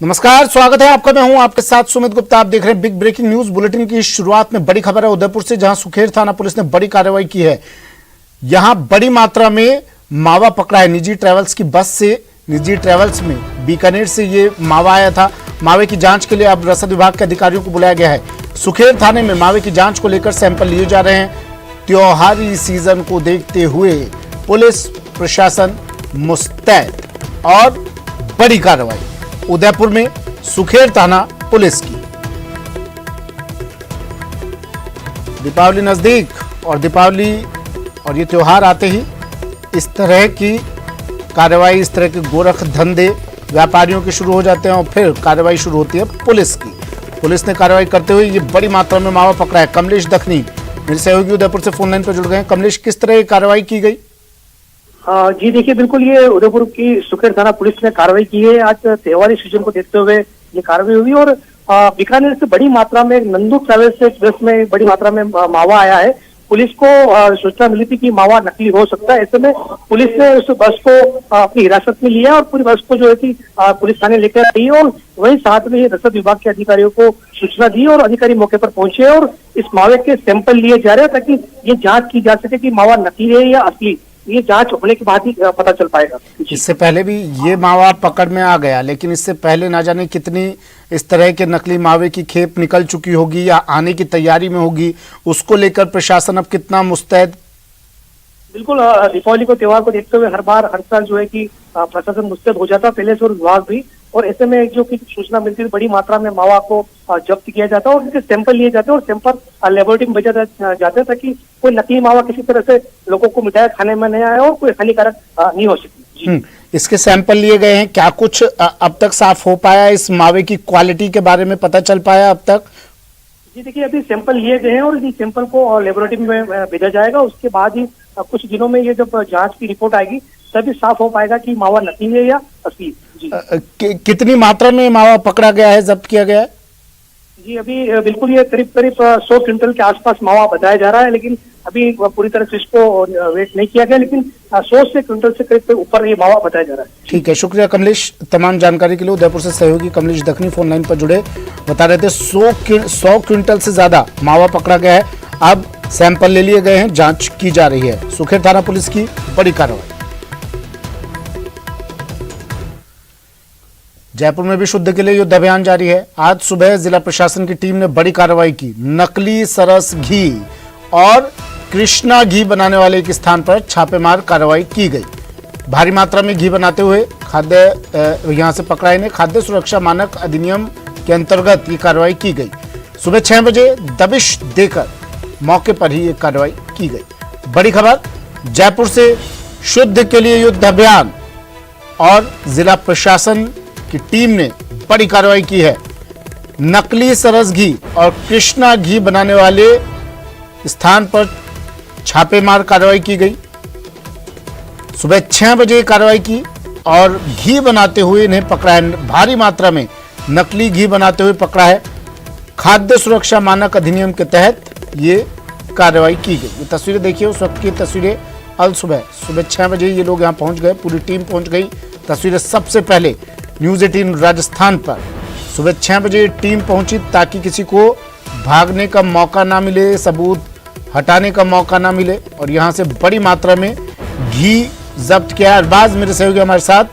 नमस्कार, स्वागत है आपका। मैं हूं आपके साथ सुमित गुप्ता। आप देख रहे हैं बिग ब्रेकिंग न्यूज बुलेटिन की शुरुआत में बड़ी खबर है उदयपुर से, जहां सुखेर थाना पुलिस ने बड़ी कार्रवाई की है। यहां बड़ी मात्रा में मावा पकड़ा है। निजी ट्रेवल्स की बस से, निजी ट्रेवल्स में बीकानेर से ये मावा आया था। मावे की जांच के लिए अब रसद विभाग के अधिकारियों को बुलाया गया है। सुखेर थाने में मावे की जांच को लेकर सैंपल लिए जा रहे हैं। त्योहारी सीजन को देखते हुए पुलिस प्रशासन मुस्तैद और बड़ी कार्रवाई उदयपुर में सुखेर थाना पुलिस की। दीपावली नजदीक और दीपावली और ये त्योहार आते ही इस तरह की कार्रवाई, इस तरह के गोरख धंधे व्यापारियों के शुरू हो जाते हैं और फिर कार्रवाई शुरू होती है पुलिस की। पुलिस ने कार्रवाई करते हुए ये बड़ी मात्रा में मावा पकड़ा है। कमलेश दखनी मेरे सहयोगी उदयपुर से फोन लाइन पर जुड़ गए हैं। कमलेश, किस तरह की कार्रवाई की गई? जी देखिए, बिल्कुल ये उदयपुर की सुखेर थाना पुलिस ने कार्रवाई की है। आज त्योहारी सीजन को देखते हुए ये कार्रवाई हुई और बीकानेर से बड़ी मात्रा में नंदू ट्रेवल्स से बस में बड़ी मात्रा में मावा आया है। पुलिस को सूचना मिली थी कि मावा नकली हो सकता है। ऐसे में पुलिस ने उस बस को अपनी हिरासत में लिया और पूरी बस को जो है कि पुलिस थाने लेकर आई और वहीं साथ में रसद विभाग के अधिकारियों को सूचना दी और अधिकारी मौके पर पहुंचे और इस मावे के सैंपल लिए जा रहे हैं ताकि ये जांच की जा सके कि मावा नकली है या असली। ये जांच होने के बाद ही पता चल पाएगा। इससे पहले भी ये मावा पकड़ में आ गया, लेकिन इससे पहले ना जाने कितनी इस तरह के नकली मावे की खेप निकल चुकी होगी या आने की तैयारी में होगी। उसको लेकर प्रशासन अब कितना मुस्तैद? बिल्कुल, दीपावली को त्योहार को देखते हुए हर साल जो है कि प्रशासन मुस्तैद हो जाता, पहले से और विभाग भी। और ऐसे में जो कि सूचना मिलती है बड़ी मात्रा में मावा को जब्त किया जाता है और उनके सैंपल लिए जाते हैं और सैंपल लेबोरेटरी में भेजा जाते हैं ताकि कोई नकली मावा किसी तरह से लोगों को मिठाई खाने में नहीं आए और कोई हानिकारक नहीं हो सके। इसके सैंपल लिए गए हैं। क्या कुछ अब तक साफ हो पाया? इस मावे की क्वालिटी के बारे में पता चल पाया अब तक? जी देखिए, अभी सैंपल लिए गए हैं और इस सैंपल को लेबोरेटरी में भेजा जाएगा। उसके बाद ही कुछ दिनों में ये जब जांच की रिपोर्ट आएगी तभी साफ हो पाएगा कि मावा नकली है या असली। जी कितनी मात्रा में मावा पकड़ा गया है, जब्त किया गया है? जी अभी बिल्कुल ये करीब 100 क्विंटल के आसपास मावा बताया जा रहा है, लेकिन अभी पूरी तरह से इसको वेट नहीं किया गया, लेकिन 100 से क्विंटल से करीब ऊपर ये मावा बताया जा रहा है। ठीक है, शुक्रिया कमलेश तमाम जानकारी के लिए। उदयपुर से सहयोगी कमलेश दखनी फोन लाइन पर जुड़े, बता रहे थे 100 क्विंटल से ज्यादा मावा पकड़ा गया है। अब सैंपल ले लिए गए हैं, जांच की जा रही है। सुखेर थाना पुलिस की बड़ी कार्रवाई। जयपुर में भी शुद्ध के लिए युद्ध अभियान जारी है। आज सुबह जिला प्रशासन की टीम ने बड़ी कार्रवाई की। नकली सरस घी और कृष्णा घी बनाने वाले एक स्थान पर छापेमार कार्रवाई की गई। भारी मात्रा में घी बनाते हुए यहां से पकड़ा इन्हें। खाद्य सुरक्षा मानक अधिनियम के अंतर्गत ये कार्रवाई की गई। सुबह 6 बजे दबिश देकर मौके पर ही ये कार्रवाई की गई। बड़ी खबर जयपुर से, शुद्ध के लिए युद्ध अभियान और जिला प्रशासन की टीम ने बड़ी कार्रवाई की है। नकली सरस घी और कृष्णा घी बनाने वाले स्थान पर छापेमार कार्रवाई की गई। सुबह 6 बजे कार्रवाई की और घी बनाते हुए इन्हें पकड़ा है। भारी मात्रा में नकली घी बनाते हुए पकड़ा है। खाद्य सुरक्षा मानक अधिनियम के तहत ये कार्रवाई की गई। ये तस्वीरें देखिए, उस वक्त की तस्वीरें। अल सुबह 6 बजे ये लोग यहां पहुंच गए, पूरी टीम पहुंच गई। तस्वीरें सबसे पहले न्यूज 18 राजस्थान पर। सुबह 6 बजे टीम पहुंची ताकि किसी को भागने का मौका ना मिले, सबूत हटाने का मौका ना मिले, और यहां से बड़ी मात्रा में घी जब्त किया। अरबाज मेरे सहयोगी हमारे साथ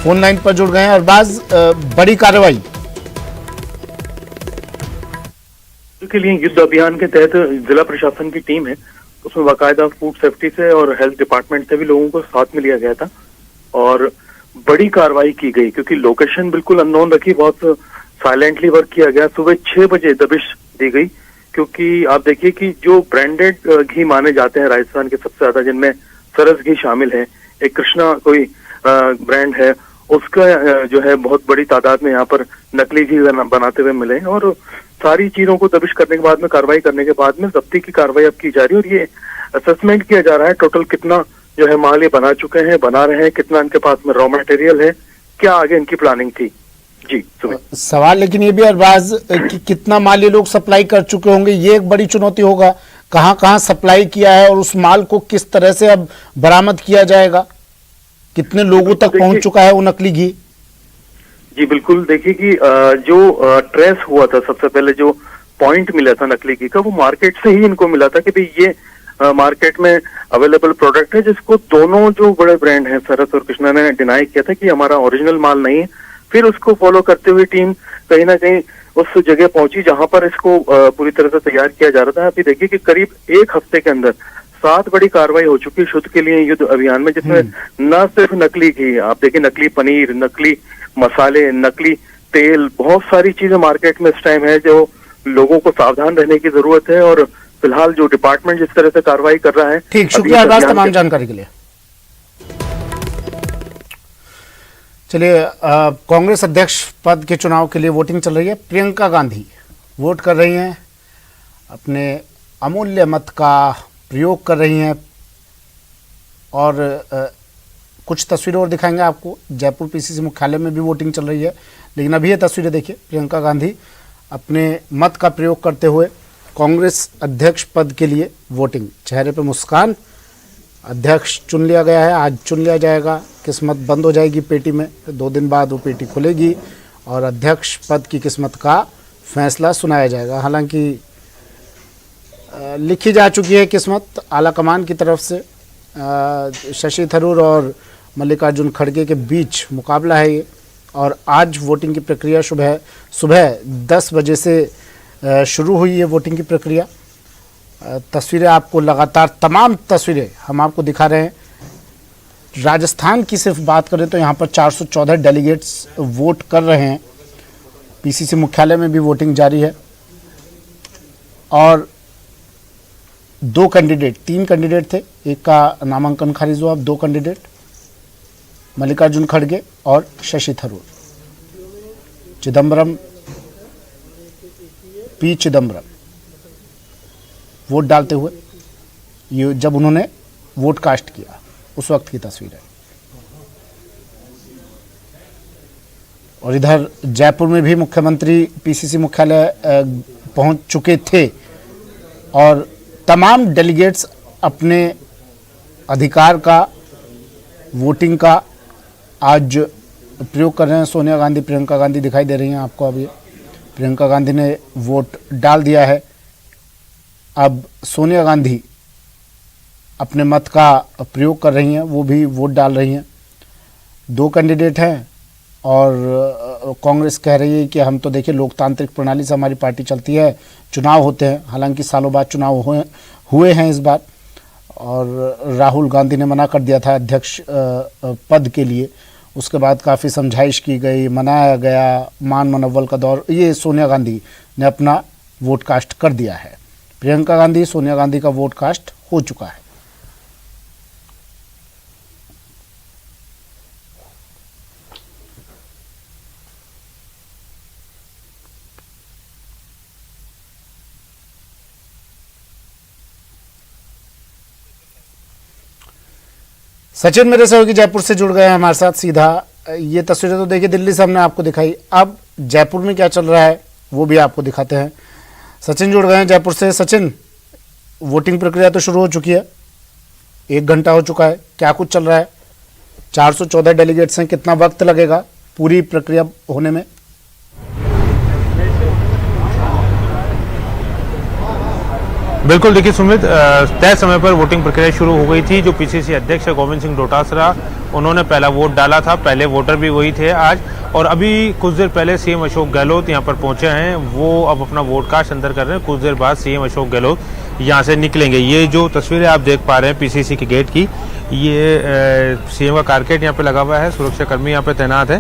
फोन लाइन पर जुड़ गए हैं। अरबाज, बड़ी कार्रवाई के लिए युद्ध अभियान के तहत जिला प्रशासन की टीम है, उसमें बाकायदा फूड सेफ्टी से और हेल्थ डिपार्टमेंट से भी लोगों को साथ में लिया गया था और बड़ी कार्रवाई की गई क्योंकि लोकेशन बिल्कुल अननोन रखी, बहुत साइलेंटली वर्क किया गया। सुबह 6 बजे दबिश दी गई क्योंकि आप देखिए कि जो ब्रांडेड घी माने जाते हैं राजस्थान के सबसे ज्यादा, जिनमें सरस घी शामिल है, एक कृष्णा कोई ब्रांड है, उसका जो है बहुत बड़ी तादाद में यहाँ पर नकली घी बनाते हुए मिले। और सारी चीजों को दबिश करने के बाद में, कार्रवाई करने के बाद में जब्ती की कार्रवाई अब की जा रही है और ये असेसमेंट किया जा रहा है टोटल कितना जो है माल ये बना चुके हैं, बना रहे हैं, कितना इनके पास में रॉ मटेरियल है, क्या आगे इनकी प्लानिंग थी। जी सवाल लेकिन ये भी अरबाज कि कितना माल ये लोग सप्लाई कर चुके होंगे, ये एक बड़ी चुनौती होगा। कहां कहां सप्लाई किया है और उस माल को किस तरह से अब बरामद किया जाएगा, कितने लोगों तक पहुंच चुका है वो नकली घी? जी बिल्कुल, देखिए कि जो ट्रेस हुआ था, सबसे पहले जो पॉइंट मिला था नकली घी का, वो मार्केट से ही इनको मिला था कि भाई ये मार्केट में अवेलेबल प्रोडक्ट है, जिसको दोनों जो बड़े ब्रांड हैं सरस और कृष्णा ने डिनाई किया था कि हमारा ओरिजिनल माल नहीं है। फिर उसको फॉलो करते हुए टीम कहीं ना कहीं उस जगह पहुंची जहां पर इसको पूरी तरह से तैयार किया जा रहा था। अभी देखिए कि करीब 1 हफ्ते के अंदर 7 बड़ी कार्रवाई हो चुकी है शुद्ध के लिए युद्ध अभियान में, जिसमें न सिर्फ नकली घी, आप देखिए नकली पनीर, नकली मसाले, नकली तेल, बहुत सारी चीजें मार्केट में इस टाइम है जो लोगों को सावधान रहने की जरूरत है। और फिलहाल जो डिपार्टमेंट जिस तरह से कार्रवाई कर रहा है। ठीक, शुक्रिया अरबाज तमाम जानकारी के लिए। चलिए, कांग्रेस अध्यक्ष पद के चुनाव के लिए वोटिंग चल रही है। प्रियंका गांधी वोट कर रही हैं, अपने अमूल्य मत का प्रयोग कर रही हैं और कुछ तस्वीरें और दिखाएंगे आपको। जयपुर पीसीसी मुख्यालय में भी वोटिंग चल रही है, लेकिन अभी ये तस्वीरें देखिए। प्रियंका गांधी अपने मत का प्रयोग करते हुए कांग्रेस अध्यक्ष पद के लिए वोटिंग, चेहरे पे मुस्कान। अध्यक्ष चुन लिया गया है, आज चुन लिया जाएगा। किस्मत बंद हो जाएगी पेटी में, 2 दिन बाद वो पेटी खुलेगी और अध्यक्ष पद की किस्मत का फैसला सुनाया जाएगा। हालांकि लिखी जा चुकी है किस्मत आलाकमान की तरफ से। शशि थरूर और मल्लिकार्जुन खड़गे के बीच मुकाबला है ये, और आज वोटिंग की प्रक्रिया सुबह 10 बजे से शुरू हुई है वोटिंग की प्रक्रिया। तस्वीरें आपको लगातार, तमाम तस्वीरें हम आपको दिखा रहे हैं। राजस्थान की सिर्फ बात करें तो यहाँ पर 414 डेलीगेट्स वोट कर रहे हैं। पीसीसी मुख्यालय में भी वोटिंग जारी है और 2 कैंडिडेट, 3 कैंडिडेट थे, एक का नामांकन खारिज हुआ। अब 2 कैंडिडेट, मल्लिकार्जुन खड़गे और शशि थरूर। पी चिदम्बरम वोट डालते हुए, ये जब उन्होंने वोट कास्ट किया उस वक्त की तस्वीर है। और इधर जयपुर में भी मुख्यमंत्री पीसीसी मुख्यालय पहुंच चुके थे और तमाम डेलीगेट्स अपने अधिकार का, वोटिंग का आज प्रयोग कर रहे हैं। सोनिया गांधी, प्रियंका गांधी दिखाई दे रही हैं आपको। अभी प्रियंका गांधी ने वोट डाल दिया है। अब सोनिया गांधी अपने मत का प्रयोग कर रही हैं, वो भी वोट डाल रही हैं। 2 कैंडिडेट हैं और कांग्रेस कह रही है कि हम तो देखिए लोकतांत्रिक प्रणाली से हमारी पार्टी चलती है, चुनाव होते हैं। हालांकि सालों बाद चुनाव हुए हैं इस बार, और राहुल गांधी ने मना कर दिया था अध्यक्ष पद के लिए। उसके बाद काफ़ी समझाइश की गई, मनाया गया, मान मनव्वल का दौर। ये सोनिया गांधी ने अपना वोट कास्ट कर दिया है। प्रियंका गांधी, सोनिया गांधी का वोट कास्ट हो चुका है। सचिन मेरे सहयोगी जयपुर से जुड़ गए हैं हमारे साथ सीधा। ये तस्वीरें तो देखिए दिल्ली से हमने आपको दिखाई, अब जयपुर में क्या चल रहा है वो भी आपको दिखाते हैं। सचिन जुड़ गए हैं जयपुर से। सचिन, वोटिंग प्रक्रिया तो शुरू हो चुकी है, 1 घंटा हो चुका है, क्या कुछ चल रहा है? 414 डेलीगेट्स हैं, कितना वक्त लगेगा पूरी प्रक्रिया होने में? बिल्कुल, देखिए सुमित, तय समय पर वोटिंग प्रक्रिया शुरू हो गई थी। जो पीसीसी अध्यक्ष है गोविंद सिंह डोटासरा, उन्होंने पहला वोट डाला था। पहले वोटर भी वही थे आज, और अभी कुछ देर पहले सीएम अशोक गहलोत यहाँ पर पहुंचे हैं। वो अब अपना वोट कास्ट अंदर कर रहे हैं। कुछ देर बाद सीएम अशोक गहलोत यहाँ से निकलेंगे। ये जो तस्वीरें आप देख पा रहे हैं पीसीसी के गेट की, ये सीएम का कारकेट यहाँ पे लगा हुआ है, सुरक्षाकर्मी यहाँ पे तैनात है।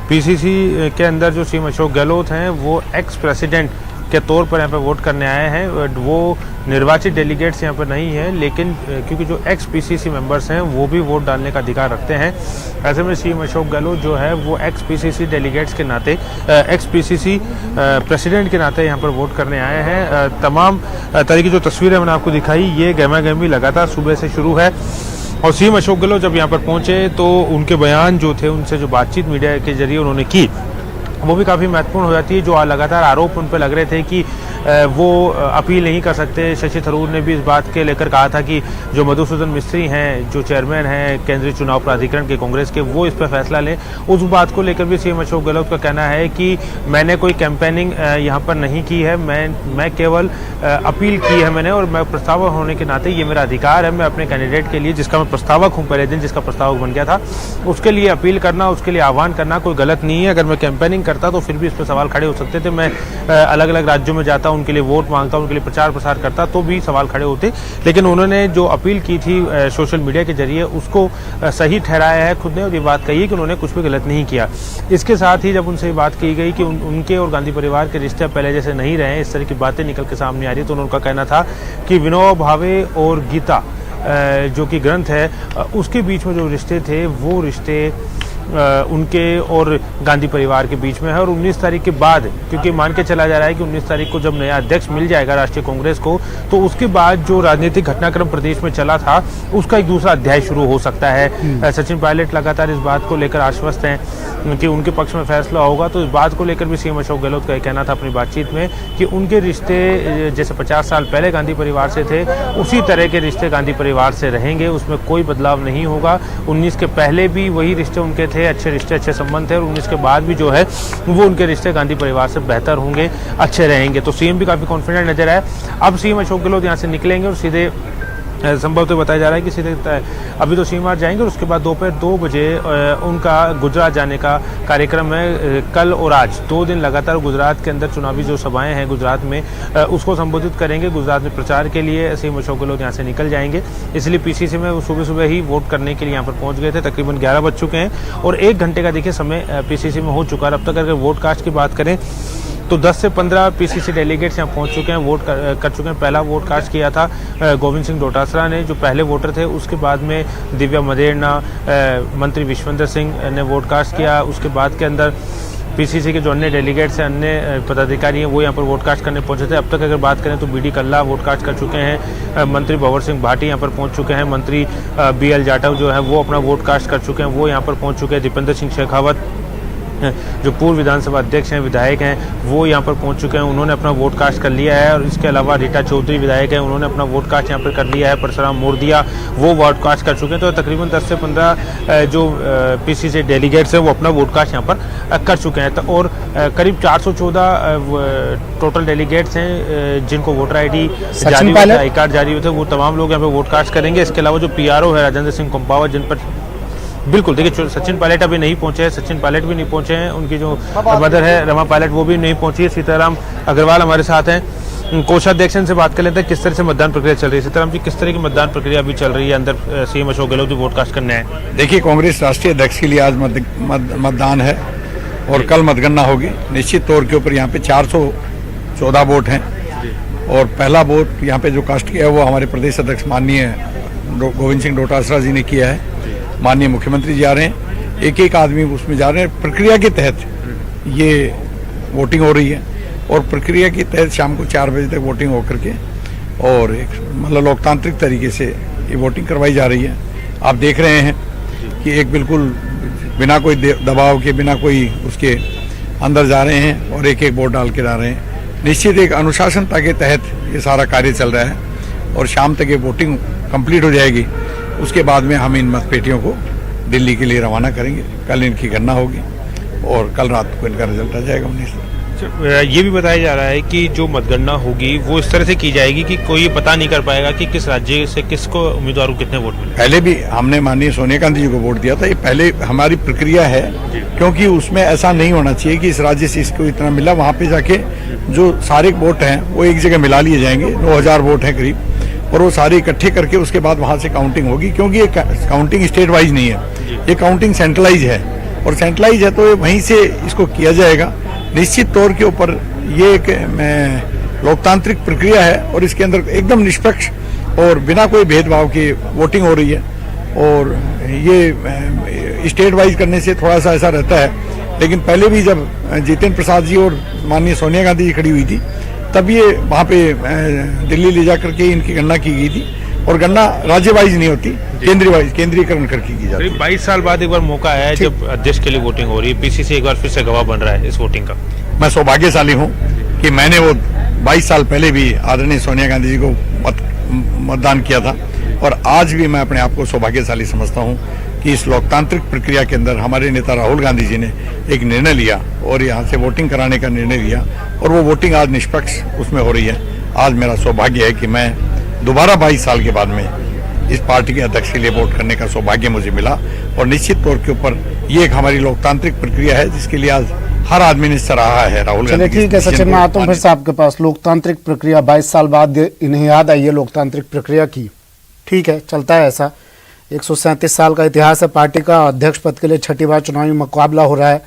पीसीसी के अंदर जो सीएम अशोक गहलोत हैं वो एक्स प्रेसिडेंट के तौर पर यहाँ पे वोट करने आए हैं। वो निर्वाचित डेलीगेट्स यहाँ पर नहीं है, लेकिन क्योंकि जो एक्स पीसीसी मेंबर्स हैं वो भी वोट डालने का अधिकार रखते हैं। ऐसे में सीएम अशोक गहलोत जो है वो एक्स पीसीसी डेलीगेट्स के नाते, एक्स पीसीसी प्रेसिडेंट के नाते यहाँ पर वोट करने आए हैं। तमाम तरह की जो तस्वीरें मैंने आपको दिखाई, ये गहमा-गहमी लगातार सुबह से शुरू है। और सीएम अशोक गहलोत जब यहाँ पर पहुँचे तो उनके बयान जो थे, उनसे जो बातचीत मीडिया के जरिए उन्होंने की, वो भी काफ़ी महत्वपूर्ण हो जाती है। जो लगातार आरोप उन पर लग रहे थे कि वो अपील नहीं कर सकते। शशि थरूर ने भी इस बात के लेकर कहा था कि जो मधुसूदन मिस्त्री हैं, जो चेयरमैन हैं केंद्रीय चुनाव प्राधिकरण के कांग्रेस के, वो इस पर फैसला लें। उस बात को लेकर भी सीएम अशोक गहलोत का कहना है कि मैंने कोई कैंपेनिंग यहाँ पर नहीं की है, मैं केवल अपील की है मैंने, और मैं प्रस्तावक होने के नाते ये मेरा अधिकार है, मैं अपने कैंडिडेट के लिए, जिसका मैं प्रस्तावक हूँ पहले दिन, जिसका प्रस्तावक बन गया था, उसके लिए अपील करना, उसके लिए आह्वान करना कोई गलत नहीं है। अगर मैं कैंपेनिंग करता तो फिर भी इस पर सवाल खड़े हो सकते थे। मैं अलग अलग राज्यों में जाता, उनके लिए वोट मांगता, उनके लिए प्रचार प्रसार करता तो भी सवाल खड़े होते, लेकिन उन्होंने जो अपील की थी सोशल मीडिया के जरिए उसको सही ठहराया है खुद ने, और ये बात कही है कि उन्होंने कुछ भी गलत नहीं किया। इसके साथ ही जब उनसे बात की गई कि उनके और गांधी परिवार के रिश्ते पहले जैसे नहीं रहे, इस तरह की बातें निकल के सामने आ रही, तो उनका कहना था कि विनोबा भावे और गीता जो कि ग्रंथ है, उसके बीच में जो रिश्ते थे वो रिश्ते उनके और गांधी परिवार के बीच में है। और 19 तारीख के बाद, क्योंकि मान के चला जा रहा है कि 19 तारीख को जब नया अध्यक्ष मिल जाएगा राष्ट्रीय कांग्रेस को, तो उसके बाद जो राजनीतिक घटनाक्रम प्रदेश में चला था उसका एक दूसरा अध्याय शुरू हो सकता है। सचिन पायलट लगातार इस बात को लेकर आश्वस्त हैं कि उनके पक्ष में फैसला होगा, तो इस बात को लेकर भी सीएम अशोक गहलोत का कहना था अपनी बातचीत में कि उनके रिश्ते जैसे 50 साल पहले गांधी परिवार से थे, उसी तरह के रिश्ते गांधी परिवार से रहेंगे, उसमें कोई बदलाव नहीं होगा। 19 के पहले भी वही रिश्ते उनके थे, अच्छे रिश्ते, अच्छे संबंध थे, और 19 के बाद भी जो है वो उनके रिश्ते गांधी परिवार से बेहतर होंगे, अच्छे रहेंगे। तो सीएम भी काफ़ी कॉन्फिडेंट नजर आए। अब सीएम अशोक गहलोत यहाँ से निकलेंगे और सीधे संभवतः बताया जा रहा है कि सीधे अभी तो सीमार जाएंगे और उसके बाद दोपहर 2 बजे उनका गुजरात जाने का कार्यक्रम है। कल और आज 2 दिन लगातार गुजरात के अंदर चुनावी जो सभाएं हैं गुजरात में, उसको संबोधित करेंगे। गुजरात में प्रचार के लिए सीएम अशोक गहलोत यहाँ से निकल जाएंगे, इसलिए पीसीसी में सुबह सुबह ही वोट करने के लिए यहाँ पर पहुँच गए थे। तकरीबन 11 बज चुके हैं और 1 घंटे का देखिए समय पीसीसी में हो चुका है। अब तक अगर वोट कास्ट की बात करें तो 10 से 15 पीसीसी डेलीगेट्स यहाँ पहुँच चुके हैं, वोट कर चुके हैं। पहला वोट कास्ट किया था गोविंद सिंह डोटासरा ने, जो पहले वोटर थे। उसके बाद में दिव्या मदेरना, मंत्री विश्वेंद्र सिंह ने वोट कास्ट किया। उसके बाद के अंदर पीसीसी के जो अन्य डेलीगेट्स हैं, अन्य पदाधिकारी हैं, वो यहाँ पर वोट कास्ट करने पहुँचे थे। अब तक अगर बात करें तो बीडी कल्ला वोट कास्ट कर चुके हैं, मंत्री भंवर सिंह भाटी यहाँ पर पहुँच चुके हैं, मंत्री बीएल जाटव जो है वो अपना वोट कास्ट कर चुके हैं, वो यहाँ पर पहुँच चुके हैं। दीपेंद्र सिंह शेखावत जो पूर्व विधानसभा अध्यक्ष हैं, विधायक हैं, वो यहाँ पर पहुँच चुके हैं, उन्होंने अपना वोट कास्ट कर लिया है। और इसके अलावा रीटा चौधरी विधायक हैं, उन्होंने अपना वोट कास्ट यहाँ पर कर लिया है। परशुराम मोरदिया वो वोट कास्ट कर चुके हैं। तो तकरीबन 10 से 15 जो पीसीसी डेलीगेट्स हैं वो अपना वोट कास्ट यहाँ पर कर चुके हैं। तो और करीब 414 टोटल डेलीगेट्स हैं जिनको वोटर ID जारी हुए थे, आई कार्ड जारी हुए थे, वो तमाम लोग यहाँ पर वोट कास्ट करेंगे। इसके अलावा जो PRO है राजेंद्र सिंह कुंपावत, जिन पर बिल्कुल देखिए सचिन पायलट अभी नहीं पहुंचे हैं, सचिन पायलट भी नहीं पहुंचे हैं, उनकी जो मदर है रमा पायलट वो भी नहीं पहुंची है। सीताराम अग्रवाल हमारे साथ हैं। कोषाध्यक्ष से बात कर लेते हैं किस तरह से मतदान प्रक्रिया चल रही है। सीताराम जी, किस तरह की मतदान प्रक्रिया अभी चल रही है? अंदर सीएम अशोक गहलोत भी वोट कास्ट करने आए। देखिए, कांग्रेस राष्ट्रीय अध्यक्ष के लिए आज मतदान है और कल मतगणना होगी। निश्चित तौर के ऊपर यहाँ पे 414 वोट हैं और पहला वोट यहाँ पे जो कास्ट किया है वो हमारे प्रदेश अध्यक्ष माननीय गोविंद सिंह डोटासरा जी ने किया है। माननीय मुख्यमंत्री जा रहे हैं, एक एक आदमी उसमें जा रहे हैं। प्रक्रिया के तहत ये वोटिंग हो रही है और प्रक्रिया के तहत शाम को 4 बजे तक वोटिंग होकर के और एक मतलब लोकतांत्रिक तरीके से ये वोटिंग करवाई जा रही है। आप देख रहे हैं कि एक बिल्कुल बिना कोई दबाव के, बिना कोई उसके अंदर जा रहे हैं और एक एक वोट डाल के जा रहे हैं। निश्चित एक अनुशासनता के तहत ये सारा कार्य चल रहा है और शाम तक ये वोटिंग कंप्लीट हो जाएगी। उसके बाद में हम इन मतपेटियों को दिल्ली के लिए रवाना करेंगे। कल इनकी गणना होगी और कल रात को इनका रिजल्ट आ जाएगा। 19 ये भी बताया जा रहा है कि जो मतगणना होगी वो इस तरह से की जाएगी कि कोई पता नहीं कर पाएगा कि किस राज्य से किसको उम्मीदवार को कितने वोट मिले। पहले भी हमने माननीय सोनिया गांधी जी को वोट दिया था। ये पहले हमारी प्रक्रिया है, क्योंकि उसमें ऐसा नहीं होना चाहिए कि इस राज्य से इसको इतना मिला। वहाँ पे जाके जो सारे वोट हैं वो एक जगह मिला लिए जाएंगे। 9000 वोट हैं करीब, और वो सारे इकट्ठे करके उसके बाद वहाँ से काउंटिंग होगी। क्योंकि ये काउंटिंग स्टेट वाइज नहीं है, ये काउंटिंग सेंट्रलाइज है और सेंट्रलाइज है तो वहीं से इसको किया जाएगा। निश्चित तौर के ऊपर ये एक लोकतांत्रिक प्रक्रिया है और इसके अंदर एकदम निष्पक्ष और बिना कोई भेदभाव के वोटिंग हो रही है। और ये स्टेट वाइज करने से थोड़ा सा ऐसा रहता है, लेकिन पहले भी जब जितेंद्र प्रसाद जी और माननीय सोनिया गांधी जी खड़ी हुई थी तब ये वहाँ पे दिल्ली ले जा करके इनकी गणना की गई थी। और गणना राज्य वाइज नहीं होती, केंद्रीय वाइज, केंद्रीयकरण करके की जाती है। 22 साल बाद एक बार मौका है जब अध्यक्ष के लिए वोटिंग हो रही है। पीसीसी एक बार फिर से गवाह बन रहा है इस वोटिंग का। मैं सौभाग्यशाली हूँ कि मैंने वो 22 साल पहले भी आदरणीय सोनिया गांधी जी को मतदान किया था और आज भी मैं अपने आप को सौभाग्यशाली समझता हूं कि इस लोकतांत्रिक प्रक्रिया के अंदर हमारे नेता राहुल गांधी जी ने एक निर्णय लिया और यहां से वोटिंग कराने का निर्णय लिया और वो वोटिंग आज निष्पक्ष उसमें हो रही है। आज मेरा सौभाग्य है कि मैं दोबारा 22 साल के बाद में इस पार्टी के अध्यक्ष के लिए वोट करने का सौभाग्य मुझे मिला और निश्चित तौर के ऊपर ये एक हमारी लोकतांत्रिक प्रक्रिया है जिसके लिए आज हर आदमी ने सराहा है राहुल गांधी। ठीक है सचिन, मैं आता हूं फिर से आपके पास। लोकतांत्रिक प्रक्रिया 22 साल बाद इन्हें याद आई है लोकतांत्रिक प्रक्रिया की। ठीक है, चलता है ऐसा। 137 साल का इतिहास है पार्टी का। अध्यक्ष पद के लिए 6ठी बार चुनावी मुकाबला हो रहा है।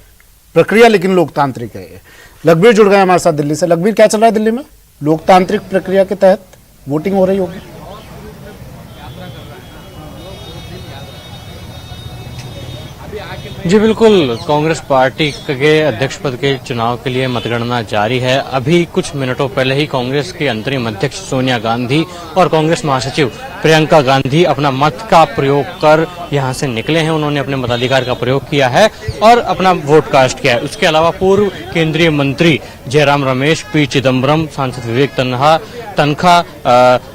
प्रक्रिया लेकिन लोकतांत्रिक है। लखबीर जुड़ गए हमारे साथ दिल्ली से। लखबीर, क्या चल रहा है दिल्ली में? लोकतांत्रिक प्रक्रिया के तहत वोटिंग हो रही होगी। जी बिल्कुल, कांग्रेस पार्टी के अध्यक्ष पद के चुनाव के लिए मतगणना जारी है। अभी कुछ मिनटों पहले ही कांग्रेस की अंतरिम अध्यक्ष सोनिया गांधी और कांग्रेस महासचिव प्रियंका गांधी अपना मत का प्रयोग कर यहां से निकले हैं। उन्होंने अपने मताधिकार का प्रयोग किया है और अपना वोट कास्ट किया है। उसके अलावा पूर्व केंद्रीय मंत्री जयराम रमेश, पी चिदम्बरम, सांसद विवेक तनखा,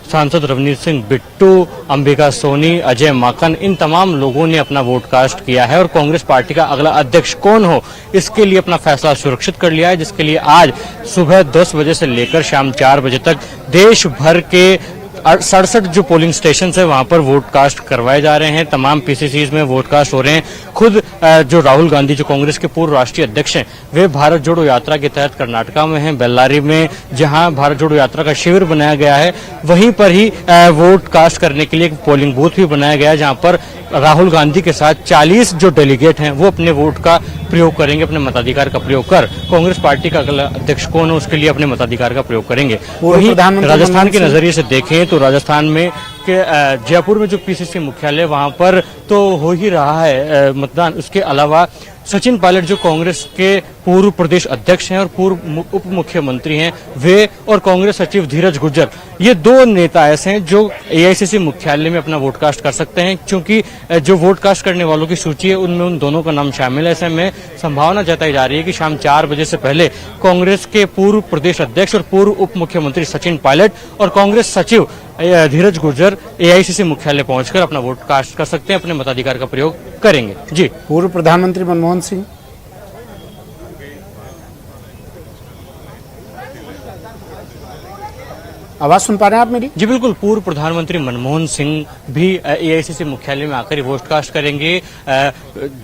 सांसद रवनीत सिंह बिट्टू, अंबिका सोनी, अजय माकन, इन तमाम लोगों ने अपना वोट कास्ट किया है और कांग्रेस पार्टी का अगला अध्यक्ष कौन हो इसके लिए अपना फैसला सुरक्षित कर लिया है, जिसके लिए आज सुबह 10 बजे से लेकर शाम 4 बजे तक देश भर के 67 जो पोलिंग स्टेशन है वहां पर वोट कास्ट करवाए जा रहे हैं। तमाम पीसीसीज में वोट कास्ट हो रहे हैं। खुद जो राहुल गांधी जो कांग्रेस के पूर्व राष्ट्रीय अध्यक्ष हैं, वे भारत जोड़ो यात्रा के तहत कर्नाटका में हैं, बेल्लारी में, जहां भारत जोड़ो यात्रा का शिविर बनाया गया है, वहीं पर ही वोट कास्ट करने के लिए एक पोलिंग बूथ भी बनाया गया है, जहां पर राहुल गांधी के साथ 40 जो डेलीगेट हैं वो अपने वोट का प्रयोग करेंगे, अपने मताधिकार का प्रयोग कर कांग्रेस पार्टी का अगला अध्यक्ष कौन हो उसके लिए अपने मताधिकार का प्रयोग करेंगे। वहीं राजस्थान के नजरिए से देखें तो राजस्थान में के जयपुर में जो पीसीसी मुख्यालय वहां पर तो हो ही रहा है मतदान। उसके अलावा सचिन पायलट जो कांग्रेस के पूर्व प्रदेश अध्यक्ष हैं और पूर्व उप मुख्यमंत्री हैं, वे और कांग्रेस सचिव धीरज गुर्जर, ये दो नेता ऐसे हैं जो एआईसीसी मुख्यालय में अपना वोट कास्ट कर सकते हैं, क्योंकि जो वोट कास्ट करने वालों की सूची है उनमें उन दोनों का नाम शामिल है। ऐसे में संभावना जताई जा रही है कि शाम 4 बजे से पहले कांग्रेस के पूर्व प्रदेश अध्यक्ष और पूर्व उप मुख्यमंत्री सचिन पायलट और कांग्रेस सचिव धीरज गुर्जर एआईसीसी मुख्यालय पहुंचकर अपना वोट कास्ट कर सकते हैं, अपने मताधिकार का प्रयोग करेंगे। जी, पूर्व प्रधानमंत्री मनमोहन सिंह, आवाज सुन पा रहे हैं आप मेरी? जी बिल्कुल, पूर्व प्रधानमंत्री मनमोहन सिंह भी एआईसीसी मुख्यालय में आकर वोट कास्ट करेंगे।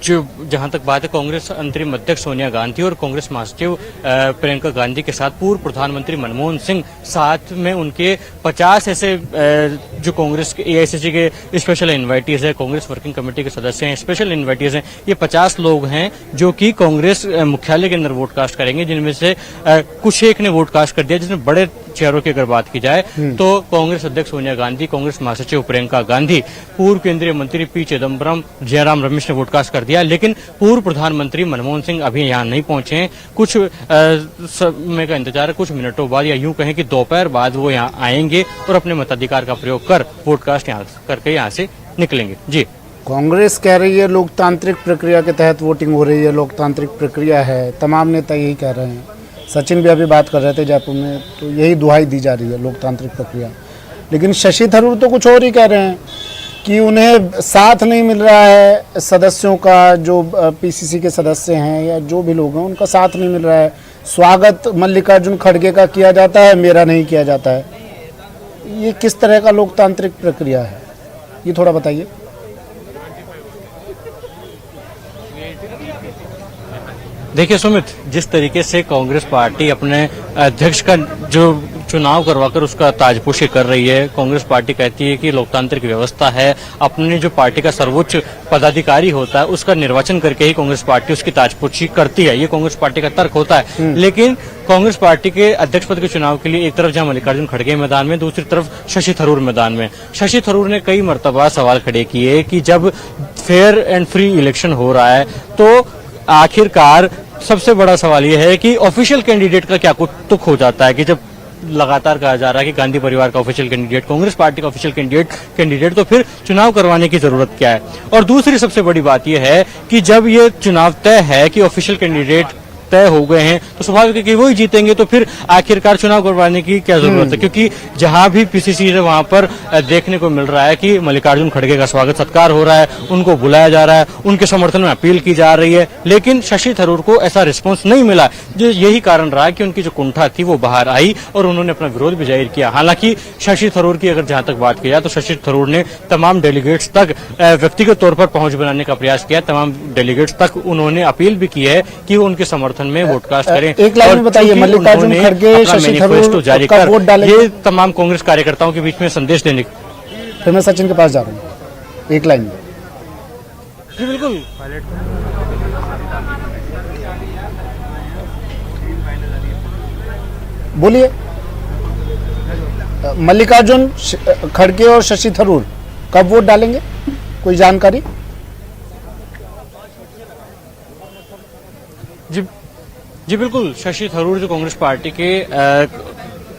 जो जहां तक बात है कांग्रेस अंतरिम अध्यक्ष सोनिया गांधी और कांग्रेस महासचिव प्रियंका गांधी के साथ पूर्व प्रधानमंत्री मनमोहन सिंह, साथ में उनके 50 ऐसे जो कांग्रेस के एआईसीसी के स्पेशल इन्वाइटीज है, कांग्रेस वर्किंग कमेटी के सदस्य हैं, स्पेशल इन्वाइटीज हैं, ये 50 लोग हैं जो कि कांग्रेस मुख्यालय के अंदर वोट कास्ट करेंगे, जिनमें से कुछ एक ने वोट कास्ट कर दिया। जिसमें बड़े चेहरों की अगर बात की जाए तो कांग्रेस अध्यक्ष सोनिया गांधी, कांग्रेस महासचिव प्रियंका गांधी, पूर्व केंद्रीय मंत्री पी चिदम्बरम, जयराम रमेश ने वोट कास्ट कर दिया। लेकिन पूर्व प्रधानमंत्री मनमोहन सिंह अभी यहाँ नहीं पहुंचे हैं। कुछ समय का इंतजार है, कुछ मिनटों बाद या यूं कहें कि दोपहर बाद वो यहाँ आएंगे और अपने मताधिकार का प्रयोग कर वोट कास्ट यहाँ करके यहाँ से निकलेंगे। जी, कांग्रेस कह रही है लोकतांत्रिक प्रक्रिया के तहत वोटिंग हो रही है, लोकतांत्रिक प्रक्रिया है, तमाम नेता यही कह रहे हैं। सचिन भी अभी बात कर रहे थे जयपुर में, तो यही दुहाई दी जा रही है लोकतांत्रिक प्रक्रिया। लेकिन शशि थरूर तो कुछ और ही कह रहे हैं कि उन्हें साथ नहीं मिल रहा है सदस्यों का, जो पीसीसी के सदस्य हैं या जो भी लोग हैं उनका साथ नहीं मिल रहा है। स्वागत मल्लिकार्जुन खड़गे का किया जाता है, मेरा नहीं किया जाता है। ये किस तरह का लोकतांत्रिक प्रक्रिया है, ये थोड़ा बताइए। देखिए सुमित, जिस तरीके से कांग्रेस पार्टी अपने अध्यक्ष का जो चुनाव करवाकर उसका ताजपोशी कर रही है, कांग्रेस पार्टी कहती है कि लोकतांत्रिक व्यवस्था है, अपने जो पार्टी का सर्वोच्च पदाधिकारी होता है उसका निर्वाचन करके ही कांग्रेस पार्टी उसकी ताजपोशी करती है, ये कांग्रेस पार्टी का तर्क होता है। लेकिन कांग्रेस पार्टी के अध्यक्ष पद के चुनाव के लिए एक तरफ जहां मल्लिकार्जुन खड़गे मैदान में, दूसरी तरफ शशि थरूर मैदान में। शशि थरूर ने कई मर्तबा सवाल खड़े किए कि जब फेयर एंड फ्री इलेक्शन हो रहा है तो आखिरकार सबसे बड़ा सवाल यह है कि ऑफिशियल कैंडिडेट का क्या कुछ तुक हो जाता है कि जब लगातार कहा जा रहा है कि गांधी परिवार का ऑफिशियल कैंडिडेट, कांग्रेस पार्टी का ऑफिशियल कैंडिडेट, तो फिर चुनाव करवाने की जरूरत क्या है। और दूसरी सबसे बड़ी बात यह है कि जब ये चुनाव तय है कि ऑफिशियल कैंडिडेट तय हो गए हैं तो स्वाभाविक है कि वो ही जीतेंगे, तो फिर आखिरकार चुनाव करवाने की क्या जरूरत है। क्योंकि जहां भी पीसीसी है वहां पर देखने को मिल रहा है कि मल्लिकार्जुन खड़गे का स्वागत सत्कार हो रहा है, उनको बुलाया जा रहा है, उनके समर्थन में अपील की जा रही है, लेकिन शशि थरूर को ऐसा रिस्पॉन्स नहीं मिला। जो यही कारण रहा कि उनकी जो कुंठा थी वो बाहर आई और उन्होंने अपना विरोध भी जाहिर किया। हालांकि शशि थरूर की अगर जहां तक बात की जाए तो शशि थरूर ने तमाम डेलीगेट्स तक व्यक्तिगत तौर पर पहुंच बनाने का प्रयास किया, तमाम डेलीगेट्स तक उन्होंने अपील भी की है कि वो उनके समर्थन में वोटकास्ट करें। एक लाइन में बताइए, मल्लिकार्जुन खड़गे, शशि थरूर जारी का कर वोट डालेंगे? ये तमाम कांग्रेस कार्यकर्ताओं के बीच में संदेश देने। फिर मैं सचिन के पास जा रहा हूँ, एक लाइन में। जी बिल्कुल, बोलिए। मल्लिकार्जुन खड़गे और शशि थरूर कब वोट डालेंगे, कोई जानकारी? जी बिल्कुल, शशि थरूर जो कांग्रेस पार्टी के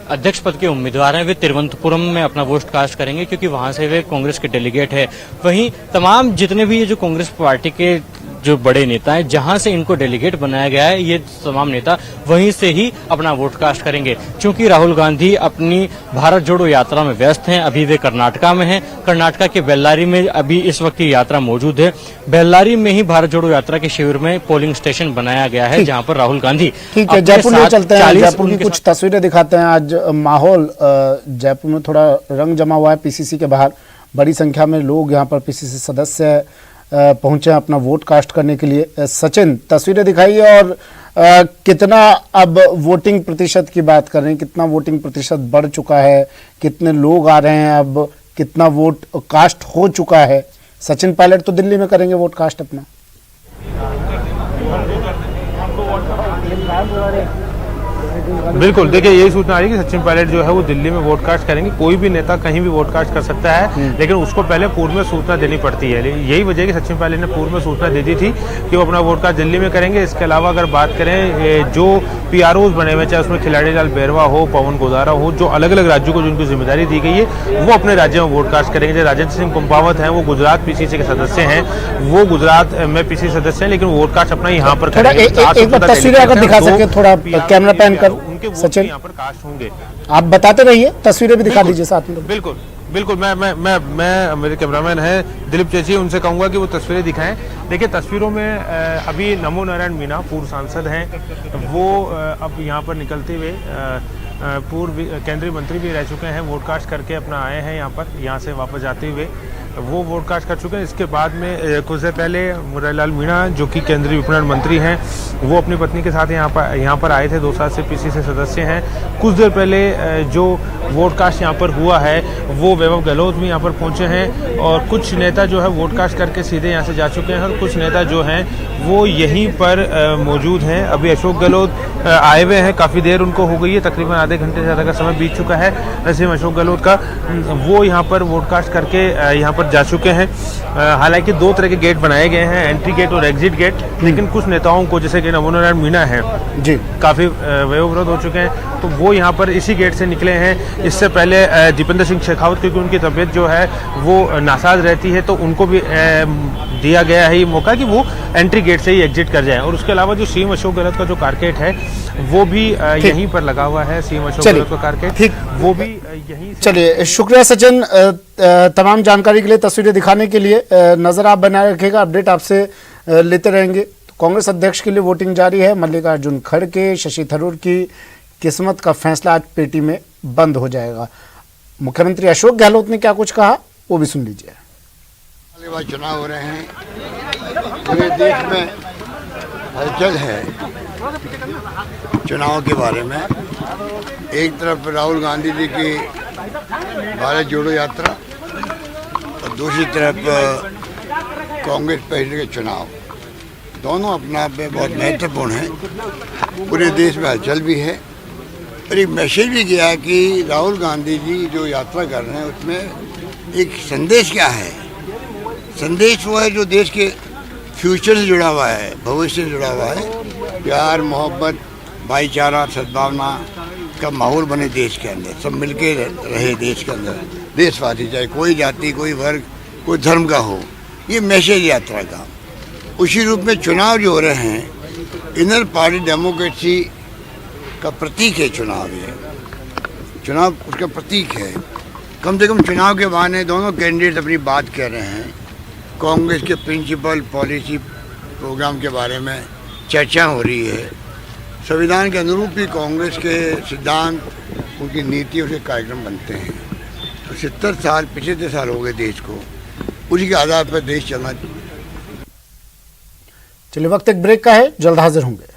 अध्यक्ष पद के उम्मीदवार हैं, वे तिरुवनंतपुरम में अपना वोट कास्ट करेंगे क्योंकि वहां से वे कांग्रेस के डेलीगेट है। वहीं तमाम जितने भी ये जो कांग्रेस पार्टी के जो बड़े नेता हैं, जहां से इनको डेलीगेट बनाया गया है, ये तमाम नेता वहीं से ही अपना वोट कास्ट करेंगे। क्योंकि राहुल गांधी अपनी भारत जोड़ो यात्रा में व्यस्त हैं, अभी वे कर्नाटका में हैं। कर्नाटका के बेल्लारी में अभी इस वक्त की यात्रा मौजूद है। बेल्लारी में ही भारत जोड़ो यात्रा के शिविर में पोलिंग स्टेशन बनाया गया है, जहां पर राहुल गांधी। ठीक है, जयपुर में चलते हैं, जयपुर की कुछ तस्वीरें दिखाते हैं। आज माहौल जयपुर में थोड़ा रंग जमा हुआ है। पीसीसी के बाहर बड़ी संख्या में लोग यहाँ पर पीसीसी सदस्य पहुंचे अपना वोट कास्ट करने के लिए। सचिन, तस्वीरें दिखाइए और कितना अब वोटिंग प्रतिशत की बात कर रहे हैं, कितना वोटिंग प्रतिशत बढ़ चुका है, कितने लोग आ रहे हैं, अब कितना वोट कास्ट हो चुका है? सचिन पायलट तो दिल्ली में करेंगे वोट कास्ट अपना। बिल्कुल, देखिए यही सूचना आ रही है कि सचिन पायलट जो है वो दिल्ली में वोट कास्ट करेंगे। कोई भी नेता कहीं भी वोट कास्ट कर सकता है, लेकिन उसको पहले पूर्व में सूचना देनी पड़ती है। यही वजह है कि सचिन पायलट ने पूर्व में सूचना दे दी थी कि वो अपना वोट कास्ट दिल्ली में करेंगे। इसके अलावा अगर बात करें जो पीआरओज बने हुए, चाहे उसमें खिलाड़ी लाल बैरवा हो, पवन गोदारा हो, जो अलग अलग राज्यों को जिनको जिम्मेदारी दी गई है, वो अपने राज्य में वोट कास्ट करेंगे। जैसे राजेंद्र सिंह कुंपावत हैं, वो गुजरात पीसीसी के सदस्य हैं, वो गुजरात में पीसीसी सदस्य हैं, लेकिन वोट कास्ट अपना यहाँ पर करेंगे। तस्वीरें अगर दिखा सके थोड़ा कैमरा पैन कर सचिन, यहाँ पर कास्ट होंगे। आप बताते रहिए, तस्वीरें भी दिखा दीजिए साथ में। बिल्कुल बिल्कुल, मैं मेरे कैमरामैन हैं दिलीप चेची, उनसे कहूंगा कि वो तस्वीरें दिखाएं। देखिए तस्वीरों में अभी नमो नारायण मीणा पूर्व सांसद हैं, वो अब यहाँ पर निकलते हुए पूर्व केंद्रीय मंत्री भी रह चुके हैं, वोट कास्ट करके अपना आए हैं यहाँ पर, यहाँ से वापस जाते हुए वो वोट कास्ट कर चुके हैं। इसके बाद में कुछ देर पहले मुरारीलाल मीणा जो कि केंद्रीय विपणन मंत्री हैं, वो अपनी पत्नी के साथ यहाँ पर आए थे, 2 साल से पीसीसी सदस्य हैं। कुछ देर पहले जो वोट कास्ट यहाँ पर हुआ है वो वैभव गहलोत भी यहाँ पर पहुँचे हैं, और कुछ नेता जो है वोट कास्ट करके सीधे यहाँ से जा चुके हैं, और कुछ नेता जो हैं वो यहीं पर मौजूद हैं। अभी अशोक गहलोत आए हुए हैं, काफ़ी देर उनको हो गई है, तकरीबन आधे घंटे से ज़्यादा का समय बीत चुका है। वैसे अशोक गहलोत का वो यहाँ पर वोट कास्ट करके यहाँ पर जा चुके हैं। हालांकि 2 तरह के गेट बनाए गए हैं, एंट्री गेट और एग्जिट गेट, लेकिन कुछ नेताओं को जैसे कि नमो नारायण मीणा है जी, काफ़ी वयोवृद्ध हो चुके हैं, तो वो यहाँ पर इसी गेट से निकले हैं। इससे पहले दीपेंद्र सिंह शेखावत, क्योंकि उनकी तबीयत जो है वो नासाज रहती है, तो उनको भी दिया गया है ये मौका कि वो एंट्री गेट से ही एग्जिट कर जाए। और उसके अलावा जो सीएम अशोक गहलोत का जो कारकेट है वो भी यहीं पर लगा हुआ है, सीएम अशोक गहलोत का कारकेट वो भी यहीं। चलिए, शुक्रिया सचिन तमाम जानकारी के लिए, तस्वीरें दिखाने के लिए। नजर आप बनाए रखिएगा, अपडेट आपसे लेते रहेंगे। तो कांग्रेस अध्यक्ष के लिए वोटिंग जारी है। मल्लिकार्जुन खड़गे, शशि थरूर की किस्मत का फैसला आज पेटी में बंद हो जाएगा। मुख्यमंत्री अशोक गहलोत ने क्या कुछ कहा वो भी सुन लीजिए। चुनाव हो रहे हैं, पूरे देश में हलचल है चुनाव के बारे में। एक तरफ राहुल गांधी जी की भारत जोड़ो यात्रा और दूसरी तरफ कांग्रेस पार्टी के चुनाव, दोनों अपना पे बहुत महत्वपूर्ण है। पूरे देश में हलचल भी है और एक मैसेज भी गया है कि राहुल गांधी जी जो यात्रा कर रहे हैं उसमें एक संदेश क्या है। संदेश वो है जो देश के फ्यूचर से जुड़ा हुआ है, भविष्य से जुड़ा हुआ है। प्यार, मोहब्बत, भाईचारा, सद्भावना का माहौल बने देश के अंदर, सब मिलके रहे देश के अंदर, देशवासी, चाहे कोई जाति, कोई वर्ग, कोई धर्म का हो। ये मैसेज यात्रा का। उसी रूप में चुनाव जो हो रहे हैं इनर पार्टी डेमोक्रेसी का प्रतीक है चुनाव। ये चुनाव उसका प्रतीक है। कम से कम चुनाव के बहाने दोनों कैंडिडेट अपनी बात कह रहे हैं। कांग्रेस के प्रिंसिपल, पॉलिसी, प्रोग्राम के बारे में चर्चा हो रही है। संविधान के अनुरूप ही कांग्रेस के सिद्धांत, उनकी नीति, उसके कार्यक्रम बनते हैं। तो 70 साल, 75 साल हो गए देश को, उसी के आधार पर देश चलना। चलिए, वक्त एक ब्रेक का है, जल्द हाजिर होंगे।